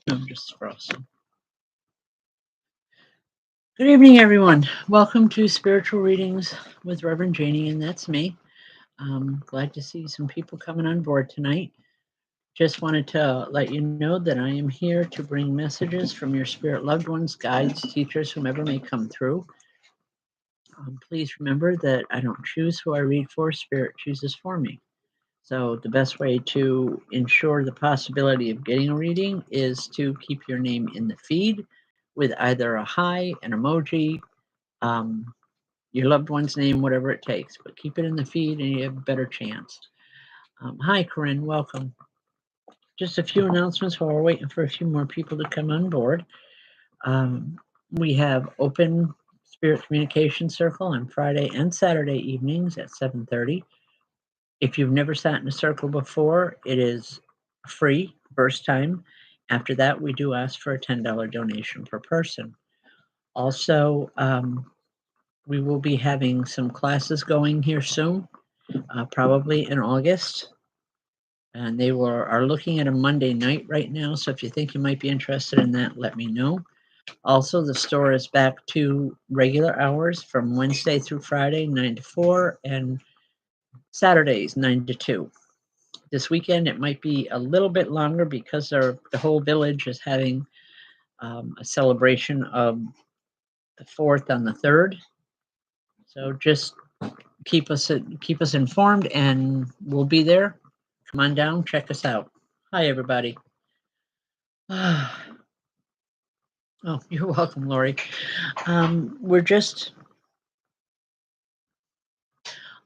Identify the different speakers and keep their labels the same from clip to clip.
Speaker 1: I'm just frosting. Good evening, everyone. Welcome to Spiritual Readings with Rev Jeanne, and that's me. I'm glad to see some people coming on board tonight. Just wanted to let you know that I am here to bring messages from your spirit loved ones, guides, teachers, whomever may come through. Please remember that I don't choose who I read for, Spirit chooses for me. So the best way to ensure the possibility of getting a reading is to keep your name in the feed with either a hi, an emoji, um, your loved one's name, whatever it takes. But keep it in the feed and you have a better chance. Hi, Corinne. Welcome. Just a few announcements while we're waiting for a few more people to come on board. We have open Spirit Communication Circle on Friday and Saturday evenings at 7:30. If you've never sat in a circle before, it is free first time. After that, we do ask for a $10 donation per person. Also, we will be having some classes going here soon, probably in August. And they are looking at a Monday night right now. So if you think you might be interested in that, let me know. Also, the store is back to regular hours from Wednesday through Friday, 9 to 4, and Saturdays, 9 to 2. This weekend, it might be a little bit longer because the whole village is having a celebration of the 4th on the 3rd. So just keep us informed, and we'll be there. Come on down, check us out. Hi, everybody. Oh, you're welcome, Lori. We're just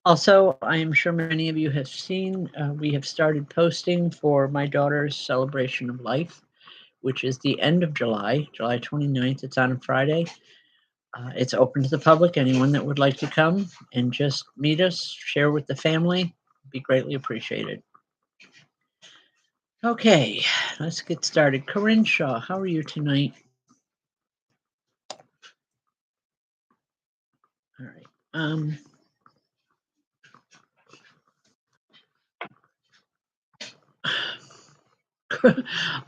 Speaker 1: also, I am sure many of you have seen, we have started posting for my daughter's celebration of life, which is the end of July 29th. It's on a Friday. It's open to the public. Anyone that would like to come and just meet us, share with the family, be greatly appreciated. Okay, let's get started. Corinne Shaw, how are you tonight? All right.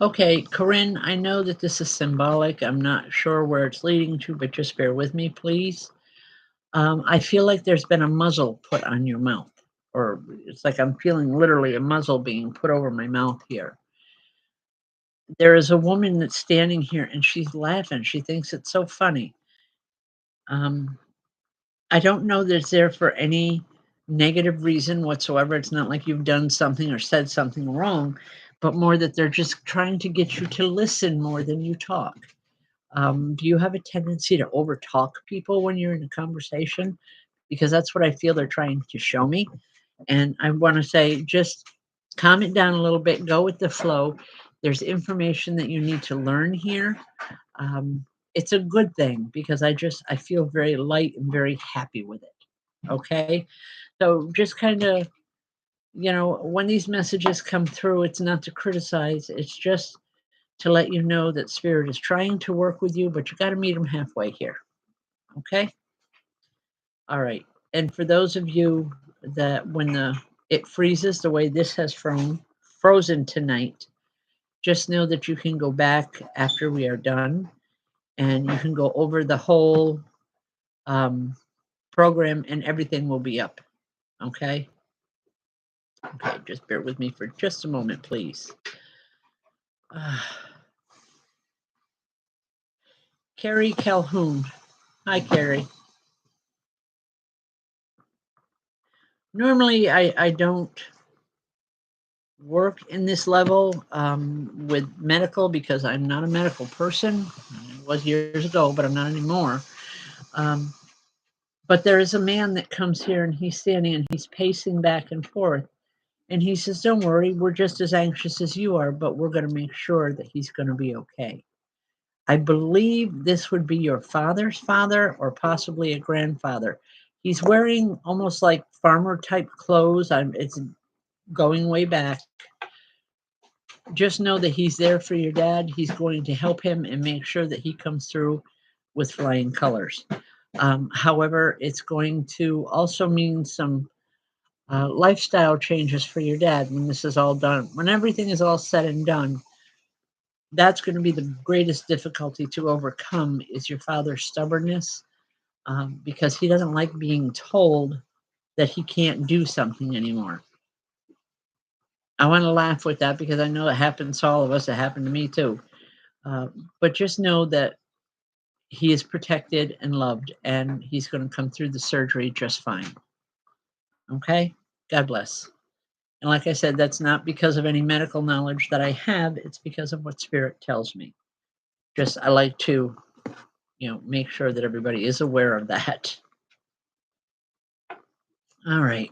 Speaker 1: Okay, Corinne, I know that this is symbolic. I'm not sure where it's leading to, but just bear with me, please. I feel like there's been a muzzle put on your mouth, or it's like I'm feeling literally a muzzle being put over my mouth here. There is a woman that's standing here and she's laughing. She thinks it's so funny. I don't know that it's there for any negative reason whatsoever. It's not like you've done something or said something wrong, but more that they're just trying to get you to listen more than you talk. Do you have a tendency to overtalk people when you're in a conversation? Because that's what I feel they're trying to show me. And I want to say, just calm it down a little bit, go with the flow. There's information that you need to learn here. Um, it's a good thing because I feel very light and very happy with it. Okay. So just kind of, when these messages come through, it's not to criticize, it's just to let you know that spirit is trying to work with you, but you got to meet them halfway here. Okay. All right. And for those of you that when it freezes the way this has frozen tonight, just know that you can go back after we are done and you can go over the whole program and everything will be up. Okay. Okay. Just bear with me for just a moment, please. Carrie Calhoun. Hi, Carrie. Normally, I don't work in this level with medical because I'm not a medical person. I was years ago, but I'm not anymore. Um, but there is a man that comes here and he's standing and he's pacing back and forth. And he says, "Don't worry, we're just as anxious as you are, but we're going to make sure that he's going to be okay." I believe this would be your father's father or possibly a grandfather. He's wearing almost like farmer type clothes. It's going way back. Just know that he's there for your dad. He's going to help him and make sure that he comes through with flying colors. However, it's going to also mean some lifestyle changes for your dad when this is all done. When everything is all said and done, that's going to be the greatest difficulty to overcome is your father's stubbornness, because he doesn't like being told that he can't do something anymore. I want to laugh with that because I know it happens to all of us. It happened to me too. Uh, but just know that he is protected and loved, and he's going to come through the surgery just fine. Okay? God bless. And like I said, that's not because of any medical knowledge that I have, it's because of what Spirit tells me. Just I like to, make sure that everybody is aware of that. All right.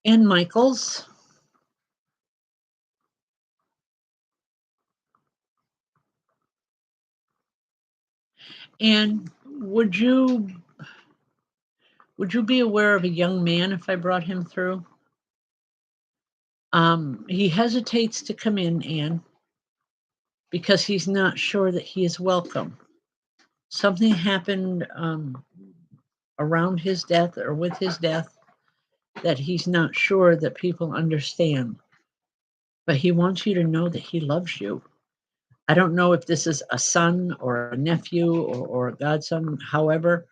Speaker 1: And Michael's. And would you be aware of a young man if I brought him through? He hesitates to come in, Anne, because he's not sure that he is welcome. Something happened around his death or with his death that he's not sure that people understand. But he wants you to know that he loves you. I don't know if this is a son or a nephew or a godson, however,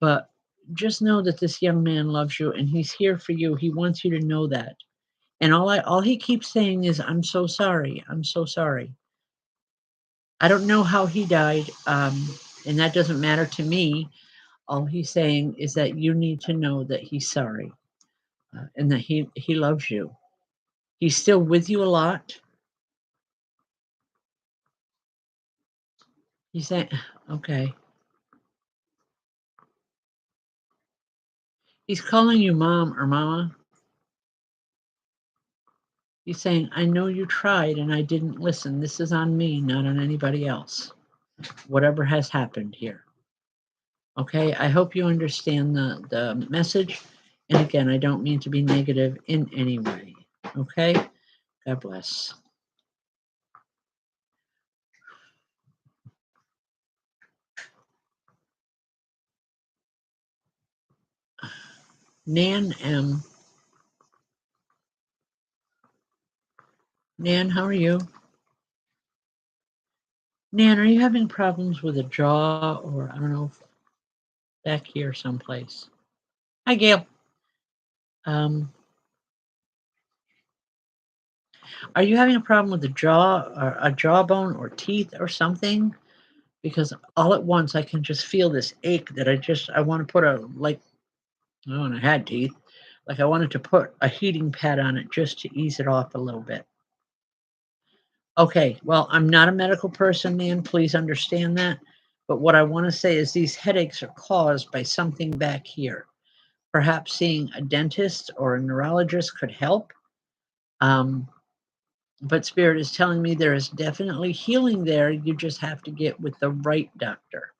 Speaker 1: but just know that this young man loves you and he's here for you. He wants you to know that. And all he keeps saying is, "I'm so sorry. I'm so sorry." I don't know how he died, and that doesn't matter to me. All he's saying is that you need to know that he's sorry, and that he loves you. He's still with you a lot. He's saying, okay. He's calling you mom or mama. He's saying, I know you tried and I didn't listen. This is on me, not on anybody else. Whatever has happened here. Okay, I hope you understand the message. And again, I don't mean to be negative in any way. Okay, God bless. Nan M. Nan, how are you? Nan, are you having problems with a jaw or I don't know, back here someplace? Hi, Gail. Um, are you having a problem with the jaw or a jawbone or teeth or something? Because all at once I can just feel this ache that I want to put when I had teeth, like I wanted to put a heating pad on it just to ease it off a little bit. Okay, well, I'm not a medical person, Nan, please understand that. But what I want to say is these headaches are caused by something back here. Perhaps seeing a dentist or a neurologist could help. Um, but Spirit is telling me there is definitely healing there. You just have to get with the right doctor.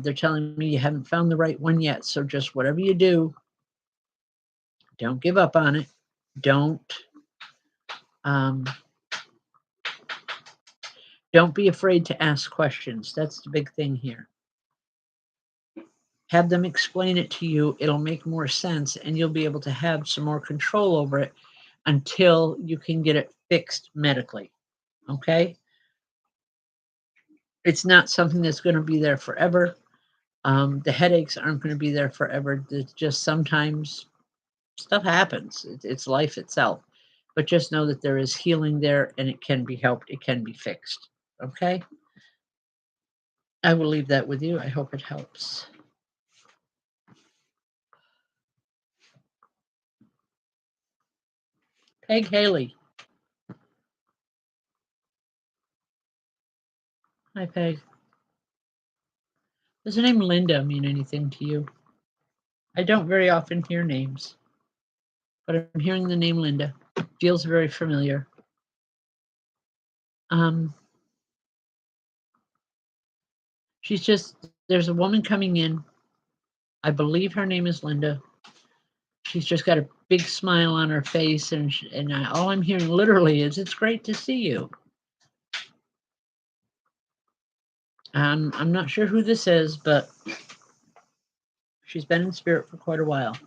Speaker 1: They're telling me you haven't found the right one yet. So just whatever you do, don't give up on it. Um, don't be afraid to ask questions. That's the big thing here. Have them explain it to you. It'll make more sense and you'll be able to have some more control over it until you can get it fixed medically. Okay? It's not something that's going to be there forever. The headaches aren't going to be there forever. It's just sometimes stuff happens. It's life itself. But just know that there is healing there and it can be helped. It can be fixed. Okay? I will leave that with you. I hope it helps. Peg Haley. Hi, Peg. Does the name Linda mean anything to you? I don't very often hear names, but I'm hearing the name Linda. Feels very familiar. Um, there's a woman coming in. I believe her name is Linda. She's just got a big smile on her face, and all I'm hearing literally is, "It's great to see you." I'm not sure who this is, but she's been in spirit for quite a while.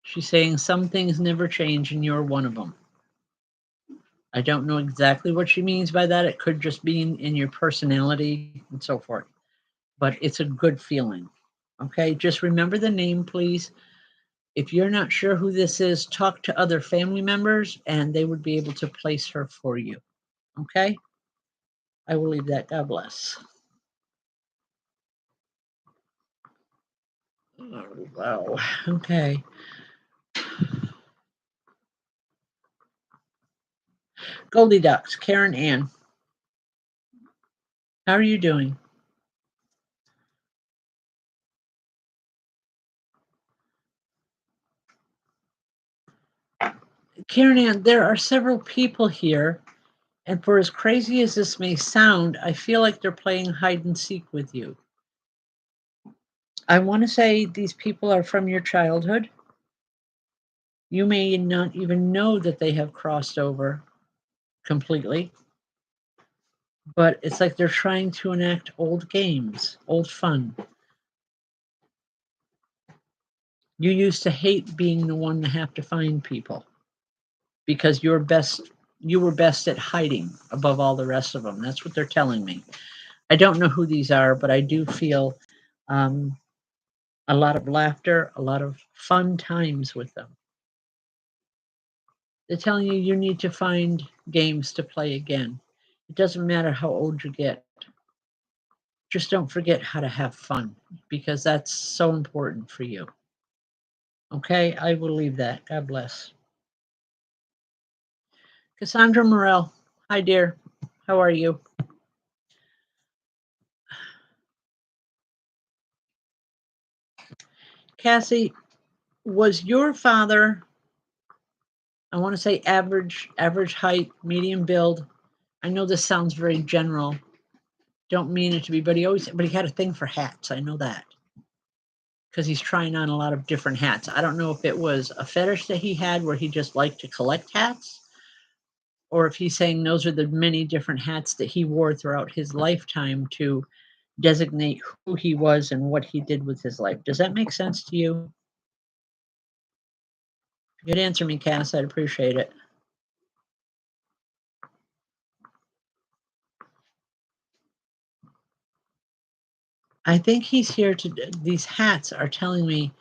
Speaker 1: She's saying some things never change and you're one of them. I don't know exactly what she means by that. It could just be in your personality and so forth, but it's a good feeling. Okay, just remember the name, please. If you're not sure who this is, talk to other family members and they would be able to place her for you. Okay, I will leave that. God bless. Oh, wow. Okay. Goldie Ducks, Karen Ann. How are you doing? Karen Ann, there are several people here, and for as crazy as this may sound, I feel like they're playing hide and seek with you. I want to say these people are from your childhood. You may not even know that they have crossed over completely, but it's like they're trying to enact old games, old fun. You used to hate being the one to have to find people because you were best at hiding above all the rest of them. That's what they're telling me. I don't know who these are, but I do feel um, a lot of laughter, a lot of fun times with them. They're telling you you need to find games to play again. It doesn't matter how old you get. Just don't forget how to have fun because that's so important for you. Okay, I will leave that. God bless. Cassandra Morel. Hi, dear. How are you? Cassie, was your father, I want to say average height, medium build? I know this sounds very general. Don't mean it to be, but he had a thing for hats. I know that. Because he's trying on a lot of different hats. I don't know if it was a fetish that he had where he just liked to collect hats, or if he's saying those are the many different hats that he wore throughout his lifetime to designate who he was and what he did with his life. Does that make sense to you? If you could answer me, Cass, I'd appreciate it. I think he's here to, these hats are telling me,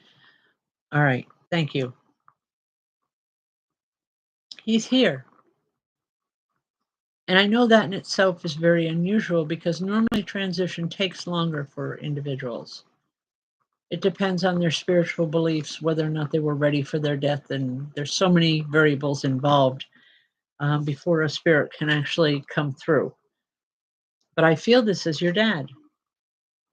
Speaker 1: all right, thank you. He's here. And I know that in itself is very unusual because normally transition takes longer for individuals. It depends on their spiritual beliefs, whether or not they were ready for their death. And there's so many variables involved before a spirit can actually come through. But I feel this is your dad.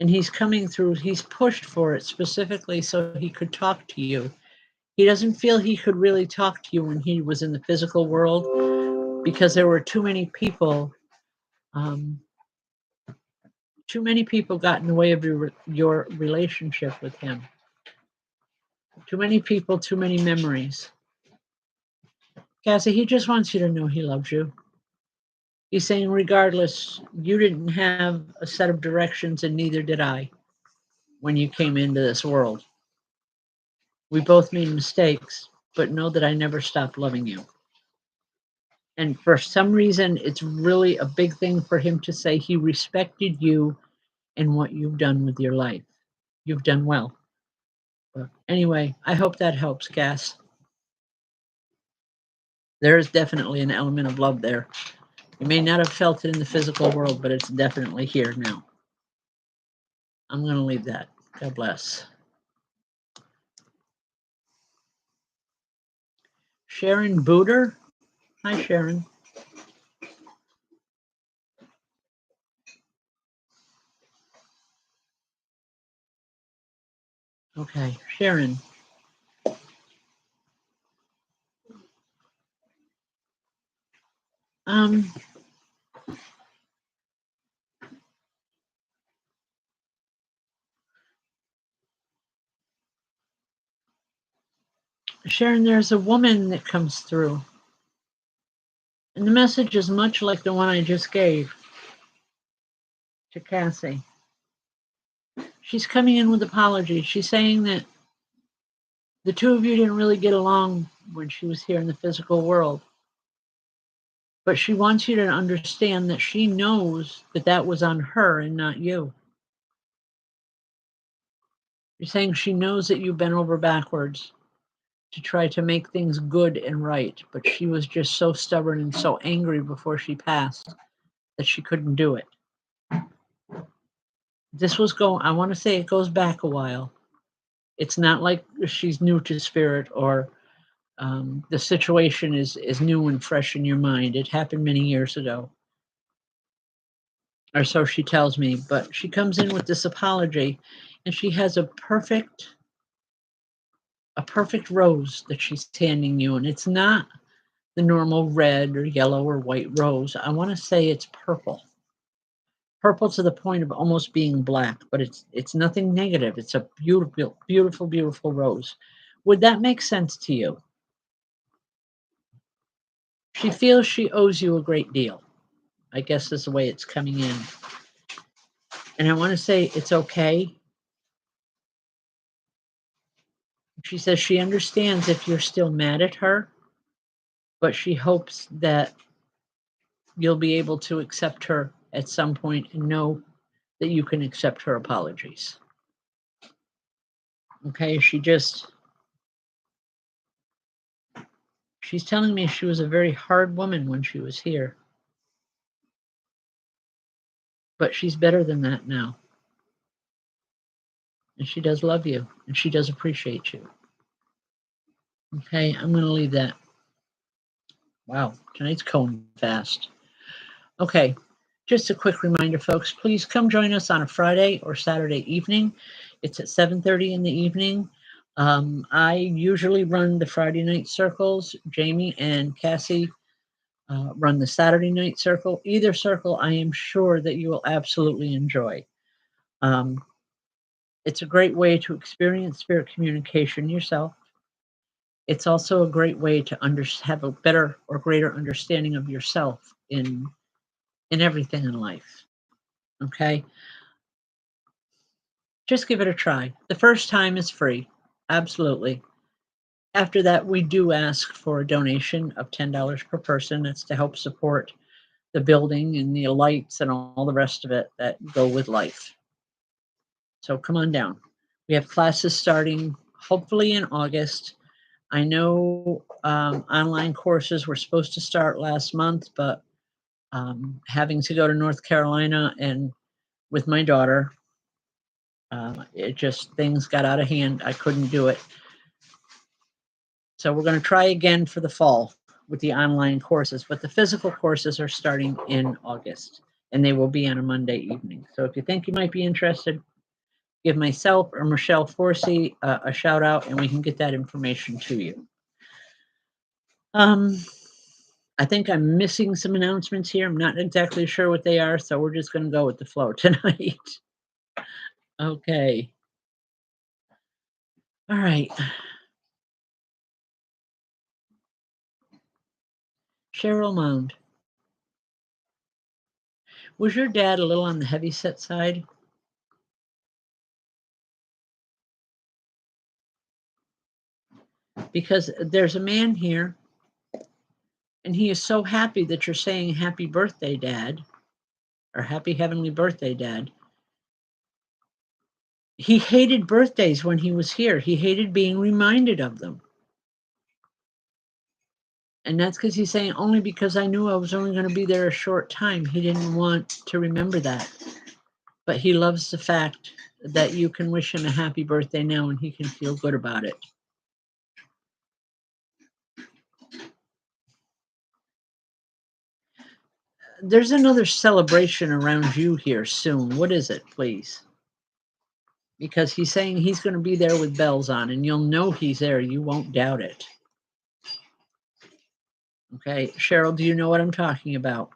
Speaker 1: And he's coming through, he's pushed for it specifically so he could talk to you. He doesn't feel he could really talk to you when he was in the physical world because there were too many people. Too many people got in the way of your relationship with him. Too many people, too many memories. Cassie, he just wants you to know he loves you. He's saying, regardless, you didn't have a set of directions, and neither did I when you came into this world. We both made mistakes, but know that I never stopped loving you. And for some reason, it's really a big thing for him to say he respected you and what you've done with your life. You've done well. But anyway, I hope that helps, Cass. There is definitely an element of love there. You may not have felt it in the physical world, but it's definitely here now. I'm going to leave that. God bless. Sharon Booter. Hi, Sharon. Okay, Sharon. Um, Sharon, there's a woman that comes through. And the message is much like the one I just gave to Cassie. She's coming in with apologies. She's saying that The two of you didn't really get along when she was here in the physical world. But she wants you to understand that she knows that that was on her and not you. You're saying she knows that you bent over backwards to try to make things good and right, but she was just so stubborn and so angry before she passed that she couldn't do it. I want to say it goes back a while. It's not like she's new to spirit or the situation is new and fresh in your mind. It happened many years ago, or so she tells me. But she comes in with this apology, and she has a perfect rose that she's handing you, and it's not the normal red or yellow or white rose. I want to say it's purple to the point of almost being black, but it's nothing negative. It's a beautiful, beautiful, beautiful rose. Would that make sense to you? She feels she owes you a great deal, I guess is the way it's coming in. And I want to say it's okay. She says she understands if you're still mad at her, but she hopes that you'll be able to accept her at some point and know that you can accept her apologies. Okay, she's telling me she was a very hard woman when she was here. But she's better than that now. And she does love you, and she does appreciate you. Okay, I'm going to leave that. Wow, tonight's going fast. Okay, just a quick reminder, folks, please come join us on a Friday or Saturday evening. It's at 7:30 in the evening. I usually run the Friday night circles. Jamie and Cassie run the Saturday night circle. Either circle, I am sure that you will absolutely enjoy. It's a great way to experience spirit communication yourself. It's also a great way to have a better or greater understanding of yourself in everything in life. Okay, just give it a try. The first time is free, absolutely. After that, we do ask for a donation of $10 per person. That's to help support the building and the lights and all the rest of it that go with life. So come on down. We have classes starting hopefully in August. I know online courses were supposed to start last month, but having to go to North Carolina and with my daughter, it just things got out of hand. I couldn't do it. So we're going to try again for the fall with the online courses, but the physical courses are starting in August and they will be on a Monday evening. So if you think you might be interested, give myself or Michelle Forsey a shout out and we can get that information to you. I think I'm missing some announcements here. I'm not exactly sure what they are, so we're just going to go with the flow tonight. Okay. All right. Cheryl Mound. Was your dad a little on the heavy set side? Because there's a man here, and he is so happy that you're saying happy birthday, Dad, or happy heavenly birthday, Dad. He hated birthdays when he was here. He hated being reminded of them. And that's because he's saying only because I knew I was only going to be there a short time. He didn't want to remember that. But he loves the fact that you can wish him a happy birthday now and he can feel good about it. There's another celebration around you here soon. What is it, please? Because he's saying he's going to be there with bells on and you'll know he's there. You won't doubt it. Okay, Cheryl, do you know what I'm talking about?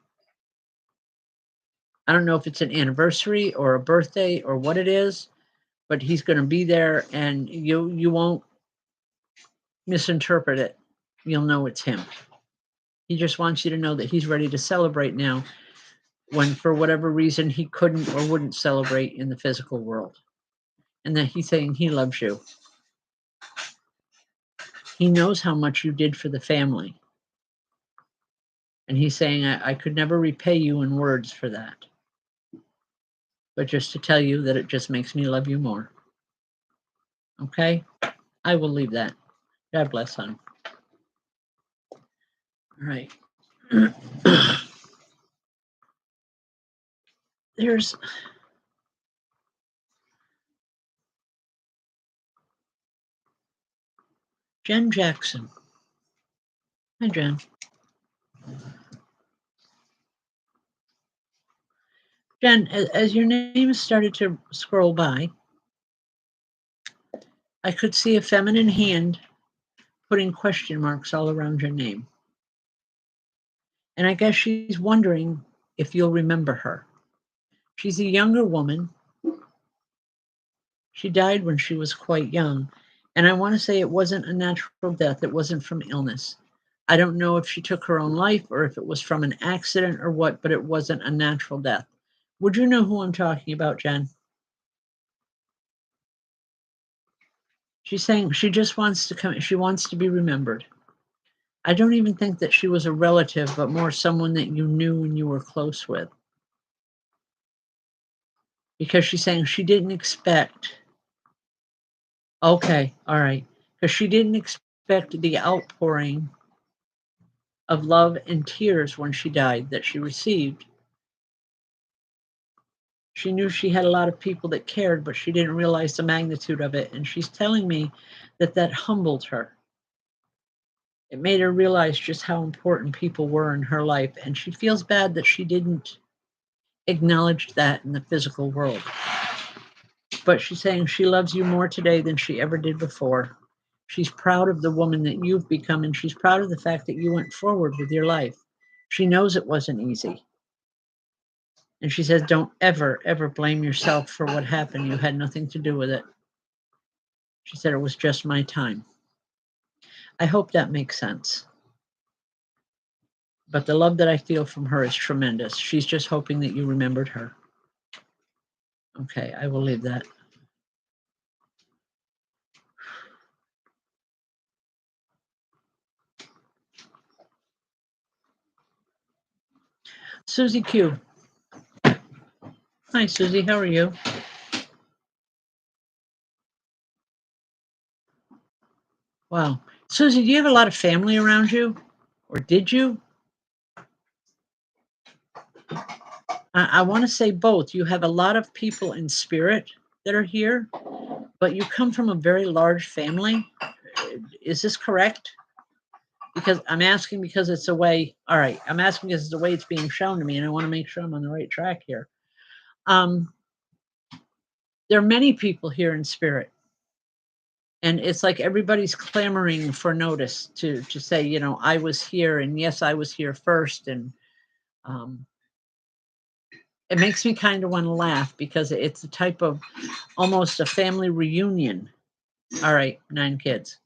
Speaker 1: I don't know if it's an anniversary or a birthday or what it is, but he's going to be there and you won't misinterpret it. You'll know it's him. He just wants you to know that he's ready to celebrate now when for whatever reason he couldn't or wouldn't celebrate in the physical world. And that he's saying he loves you. He knows how much you did for the family. And he's saying, I could never repay you in words for that. But just to tell you that it just makes me love you more. Okay? I will leave that. God bless, hon. All right. There's Jen Jackson. Hi, Jen. Jen, as your name started to scroll by, I could see a feminine hand putting question marks all around your name. And I guess she's wondering if you'll remember her. She's a younger woman. She died when she was quite young. And I want to say it wasn't a natural death. It wasn't from illness. I don't know if she took her own life or if it was from an accident or what, but it wasn't a natural death. Would you know who I'm talking about, Jen? She's saying she just wants to come, she wants to be remembered. I don't even think that she was a relative, but more someone that you knew and you were close with. Because she's saying she didn't expect. Okay, all right. Because she didn't expect the outpouring of love and tears when she died that she received. She knew she had a lot of people that cared, but she didn't realize the magnitude of it. And she's telling me that that humbled her. It made her realize just how important people were in her life. And she feels bad that she didn't acknowledge that in the physical world. But she's saying she loves you more today than she ever did before. She's proud of the woman that you've become, and she's proud of the fact that you went forward with your life. She knows it wasn't easy. And she says, don't ever, ever blame yourself for what happened. You had nothing to do with it. She said, it was just my time. I hope that makes sense. But the love that I feel from her is tremendous. She's just hoping that you remembered her. Okay, I will leave that. Susie Q. Hi, Susie. How are you? Wow. Susie, do you have a lot of family around you? Or did you? I want to say both. You have a lot of people in spirit that are here, but you come from a very large family. Is this correct? Because I'm asking because it's the way, all right, I'm asking because it's the way it's being shown to me, and I want to make sure I'm on the right track here. There are many people here in spirit. And it's like everybody's clamoring for notice to say, you know, I was here, and yes, I was here first. And it makes me kind of want to laugh because it's a type of almost a family reunion. All right, 9 kids.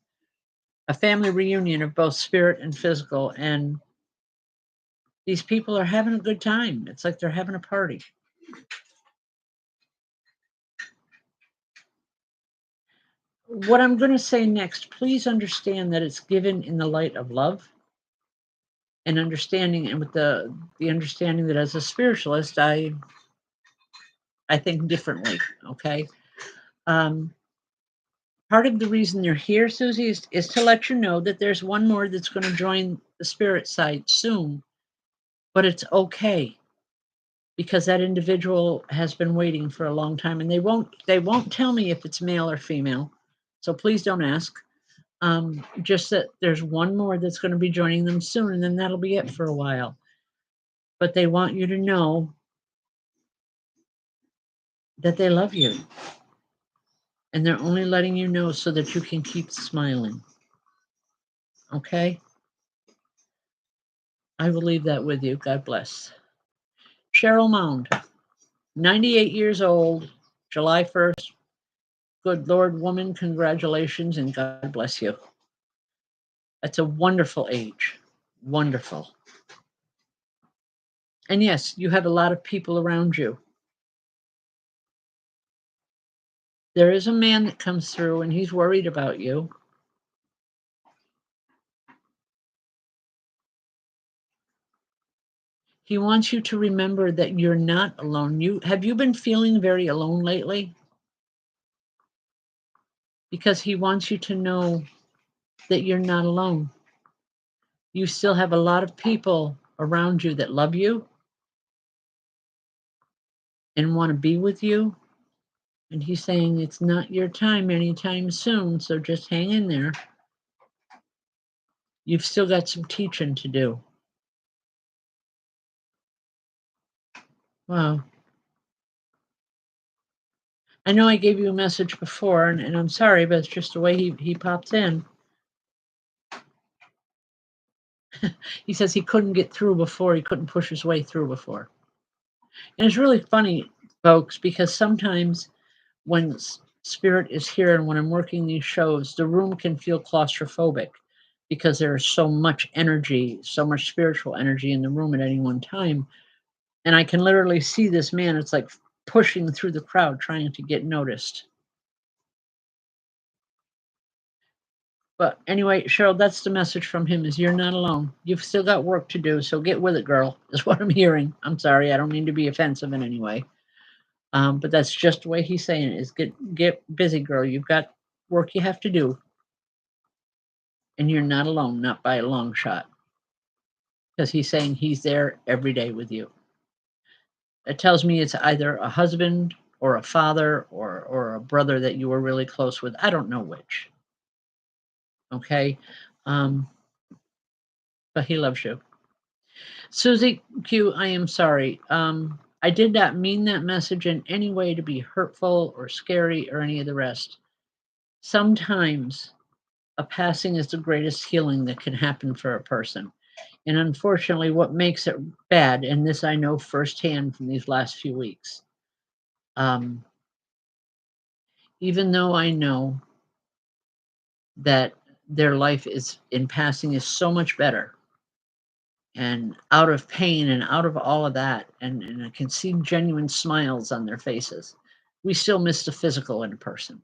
Speaker 1: A family reunion of both spirit and physical. And these people are having a good time. It's like they're having a party. What I'm going to say next, please understand that it's given in the light of love and understanding, and with the understanding that as a spiritualist, I think differently. Okay. Part of the reason you're here, Susie, is to let you know that there's one more that's going to join the spirit side soon, but it's okay because that individual has been waiting for a long time, and they won't tell me if it's male or female. So please don't ask. Just that there's one more that's going to be joining them soon, and then that'll be it for a while. But they want you to know that they love you. And they're only letting you know so that you can keep smiling. Okay? I will leave that with you. God bless. Cheryl Mound, 98 years old, July 1st. Good Lord, woman, congratulations and God bless you. That's a wonderful age. Wonderful. And yes, you have a lot of people around you. There is a man that comes through and he's worried about you. He wants you to remember that you're not alone. Have you been feeling very alone lately? Because he wants you to know that you're not alone. You still have a lot of people around you that love you and want to be with you. And he's saying it's not your time anytime soon, so just hang in there. You've still got some teaching to do. Wow. I know I gave you a message before, and I'm sorry, but it's just the way he pops in. He says he couldn't get through before. He couldn't push his way through before. And it's really funny, folks, because sometimes when spirit is here and when I'm working these shows, the room can feel claustrophobic because there's so much energy, so much spiritual energy in the room at any one time. And I can literally see this man. It's like pushing through the crowd, trying to get noticed. But anyway, Cheryl, that's the message from him is you're not alone. You've still got work to do. So get with it, girl, is what I'm hearing. I'm sorry. I don't mean to be offensive in any way. But that's just the way he's saying it is get busy, girl. You've got work you have to do. And you're not alone, not by a long shot. Because he's saying he's there every day with you. It tells me it's either a husband or a father or a brother that you were really close with. I don't know which. Okay. But he loves you. Susie Q, I am sorry. I did not mean that message in any way to be hurtful or scary or any of the rest. Sometimes a passing is the greatest healing that can happen for a person. And unfortunately, what makes it bad, and this I know firsthand from these last few weeks, even though I know that their life is in passing is so much better and out of pain and out of all of that, and I can see genuine smiles on their faces. We still miss the physical in a person.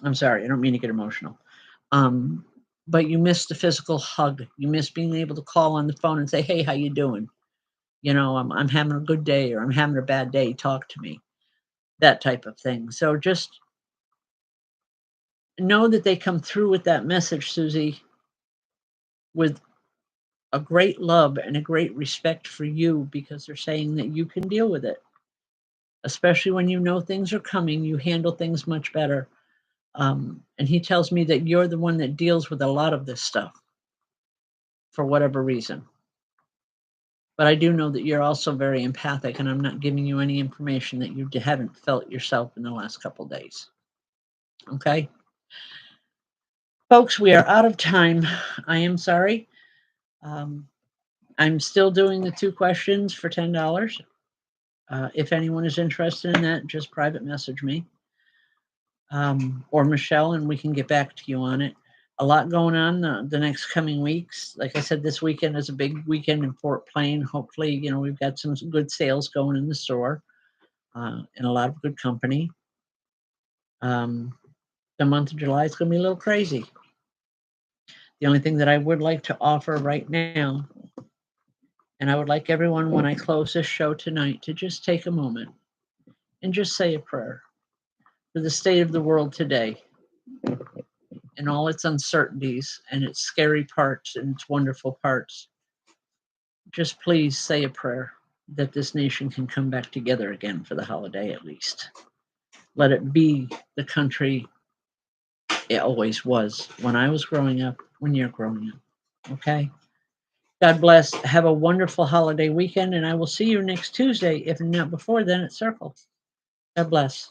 Speaker 1: I'm sorry, I don't mean to get emotional. But you miss the physical hug. You miss being able to call on the phone and say, "Hey, how you doing? You know, I'm having a good day or I'm having a bad day. Talk to me." That type of thing. So just know that they come through with that message, Susie, with a great love and a great respect for you because they're saying that you can deal with it. Especially when you know things are coming, you handle things much better. And he tells me that you're the one that deals with a lot of this stuff for whatever reason. But I do know that you're also very empathic, and I'm not giving you any information that you haven't felt yourself in the last couple days. Okay? Folks, we are out of time. I am sorry. I'm still doing the 2 questions for $10. If anyone is interested in that, just private message me or Michelle, and we can get back to you on it. A lot going on the next coming weeks. Like I said, this weekend is a big weekend in Fort Plain. Hopefully, we've got some good sales going in the store and a lot of good company. The month of July is going to be a little crazy. The only thing that I would like to offer right now, and I would like everyone, when I close this show tonight, to just take a moment and just say a prayer for the state of the world today and all its uncertainties and its scary parts and its wonderful parts. Just please say a prayer that this nation can come back together again for the holiday at least. Let it be the country it always was when I was growing up, when you're growing up. Okay? God bless. Have a wonderful holiday weekend, and I will see you next Tuesday, if not before then, at Circle. God bless.